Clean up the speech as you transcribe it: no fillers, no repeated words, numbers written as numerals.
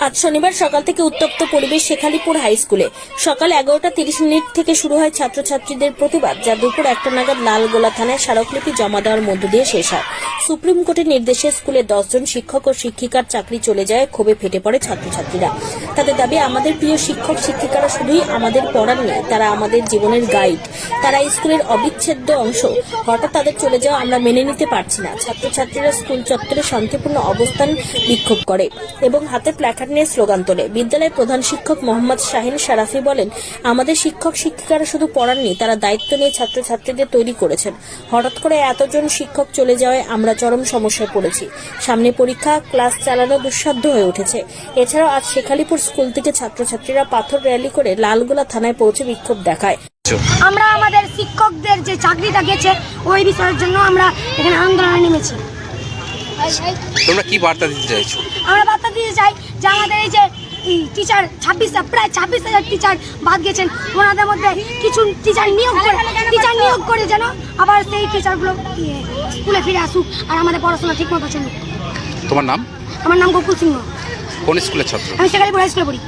আজ শনিবার সকাল থেকে উত্তপ্ত পরিবেশ শেখালিপুর হাই স্কুলে। সকাল 11:30 থেকে শুরু হয় ছাত্রছাত্রীদের প্রতিবাদ, যা দুপুর 1টা নাগাদ লালগোলা থানায় স্মারকলিপি জমা দেওয়ার মধ্য দিয়ে শেষ হয়। সুপ্রিম কোর্টের নির্দেশে স্কুলে 10 জন শিক্ষক ও শিক্ষিকার চাকরি চলে যায়। ক্ষোভে ফেটে পড়ে ছাত্রছাত্রীরা। তাদের দাবি, আমাদের প্রিয় শিক্ষক শিক্ষিকারা শুধুই আমাদের পড়ান নেই, তারা আমাদের জীবনের গাইড, তারা স্কুলের অবিচ্ছেদ্য অংশ। হঠাৎ তাদের চলে যাওয়া আমরা মেনে নিতে পারছি না। ছাত্রছাত্রীরা স্কুল চত্বরে শান্তিপূর্ণ অবস্থান বিক্ষোভ করে এবং হাতে প্ল্যাকার্ড নিয়ে স্লোগান তোলে। বিদ্যালয়ের প্রধান শিক্ষক মোহাম্মদ শাহিন সারাফি বলেন, আমাদের শিক্ষক শিক্ষিকারা শুধু পড়াননি, তারা দায়িত্ব নিয়ে ছাত্রছাত্রীদের তৈরি করেছেন। হঠাৎ করে এতজন শিক্ষক চলে যাওয়ায় আমরা চরম সমস্যায় পড়েছি। সামনে পরীক্ষা, ক্লাস চালানো দুঃসাধ্য হয়ে উঠেছে। এছাড়াও আজ শেখালিপুর স্কুল থেকে ছাত্রছাত্রীরা পাথর র্যালি করে লালগোলা থানায় পৌঁছে বিক্ষোভ দেখায়। আমরা আমাদের শিক্ষকদের যে চাকরিটা গেছে ওই বিষয়ের জন্য আমরা এখানে আন্দোলনে নেমেছি। তোমরা কি বার্তা দিতে চাইছো? আমরা বার্তা দিতে চাই যে আমাদের এই যে টিচার প্রায় 26,000 টিচার বাদ গেছেন, ওনাদের মধ্যে কিছু টিচার নিয়োগ করে যেন আবার সেই টিচারগুলো স্কুলে ফিরে আসুক আর আমাদের পড়াশোনা ঠিক মতো চলুক। তোমার নাম? আমার নাম গোকুল সিংহ। কোন স্কুলের ছাত্র? আমি শেখালিপুর হাই স্কুলে পড়ি।